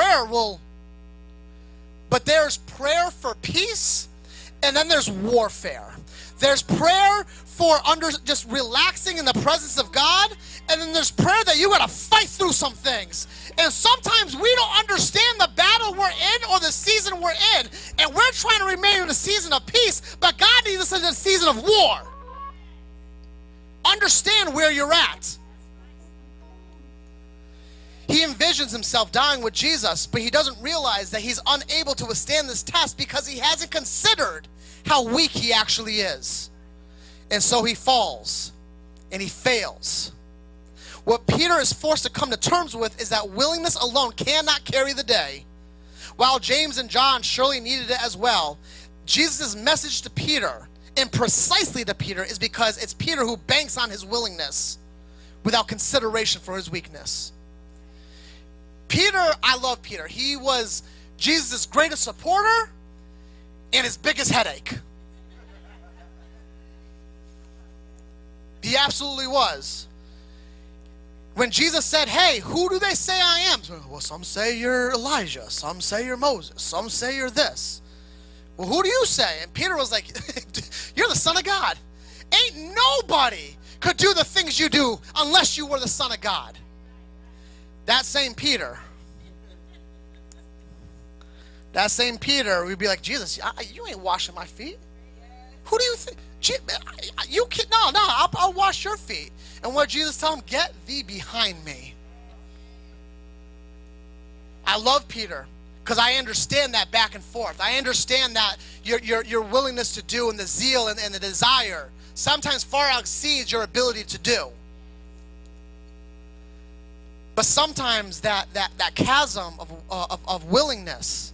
prayer will, but there's prayer for peace, and then there's warfare. There's prayer for just relaxing in the presence of God, and then there's prayer that you gotta fight through some things. And sometimes we don't understand the battle we're in or the season we're in, and we're trying to remain in a season of peace, but God needs us in a season of war. Understand where you're at. He envisions himself dying with Jesus, but he doesn't realize that he's unable to withstand this test because he hasn't considered how weak he actually is. And so he falls and he fails. What Peter is forced to come to terms with is that willingness alone cannot carry the day. While James and John surely needed it as well, Jesus' message to Peter, and precisely to Peter, is because it's Peter who banks on his willingness without consideration for his weakness. Peter, I love Peter. He was Jesus' greatest supporter and his biggest headache. He absolutely was. When Jesus said, hey, who do they say I am? Well, some say you're Elijah. Some say you're Moses. Some say you're this. Well, who do you say? And Peter was like, you're the Son of God. Ain't nobody could do the things you do unless you were the Son of God. That same Peter, we'd be like, Jesus, you ain't washing my feet. Who do you think? You can, no, I'll wash your feet. And what Jesus tell him? Get thee behind me. I love Peter because I understand that back and forth. I understand that your willingness to do and the zeal and the desire sometimes far exceeds your ability to do. But sometimes that chasm of willingness,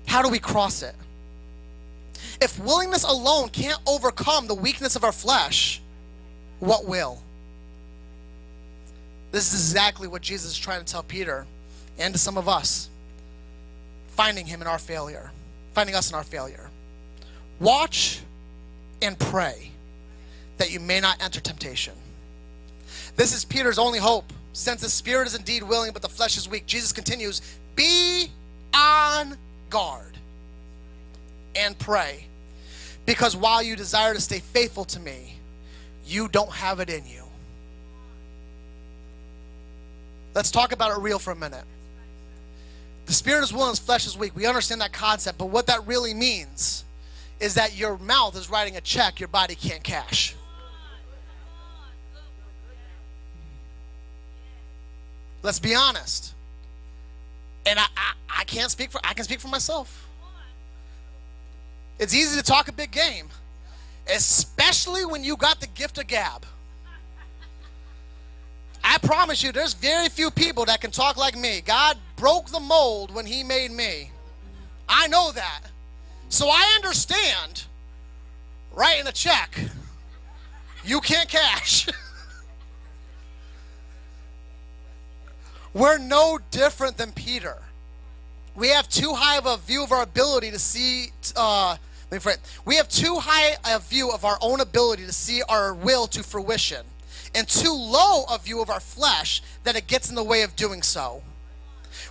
how do we cross it? If willingness alone can't overcome the weakness of our flesh, what will? This is exactly what Jesus is trying to tell Peter and to some of us, finding him in our failure, finding us in our failure. Watch and pray that you may not enter temptation. This is Peter's only hope. Since the spirit is indeed willing, but the flesh is weak, Jesus continues, be on guard and pray. Because while you desire to stay faithful to me, you don't have it in you. Let's talk about it real for a minute. The spirit is willing, the flesh is weak. We understand that concept, but what that really means is that your mouth is writing a check your body can't cash. Let's be honest. And I can speak for myself. It's easy to talk a big game, especially when you got the gift of gab. I promise you, there's very few people that can talk like me. God broke the mold when he made me. I know that. So I understand writing a check you can't cash. We're no different than Peter. We have too high of a view of our ability to see, we have too high a view of our own ability to see our will to fruition, and too low a view of our flesh that it gets in the way of doing so.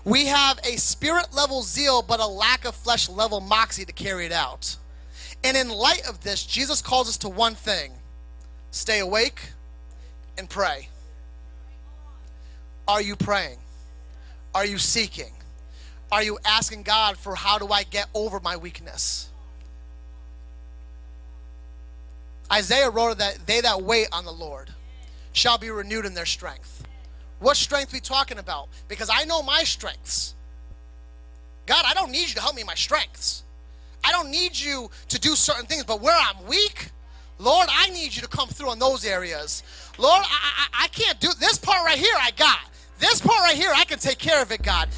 We have a spirit level zeal, but a lack of flesh level moxie to carry it out. And in light of this, Jesus calls us to one thing: stay awake and pray. Are you praying? Are you seeking? Are you asking God for how do I get over my weakness? Isaiah wrote that they that wait on the Lord shall be renewed in their strength. What strength are we talking about? Because I know my strengths. God, I don't need you to help me in my strengths. I don't need you to do certain things, but where I'm weak, Lord, I need you to come through in those areas. Lord, I can't do this part right here. I got this part right here. I can take care of it, God.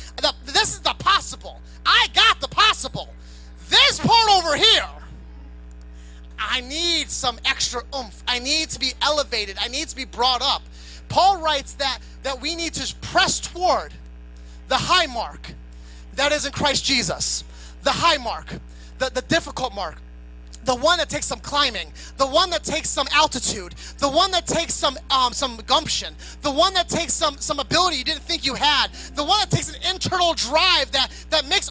This is the possible. I got the possible. This part over here, I need some extra oomph. I need to be elevated. I need to be brought up. Paul writes that we need to press toward the high mark that is in Christ Jesus. The high mark, the difficult mark, the one that takes some climbing, the one that takes some altitude, the one that takes some gumption, the one that takes some ability you didn't think you had, the one that takes an internal drive that makes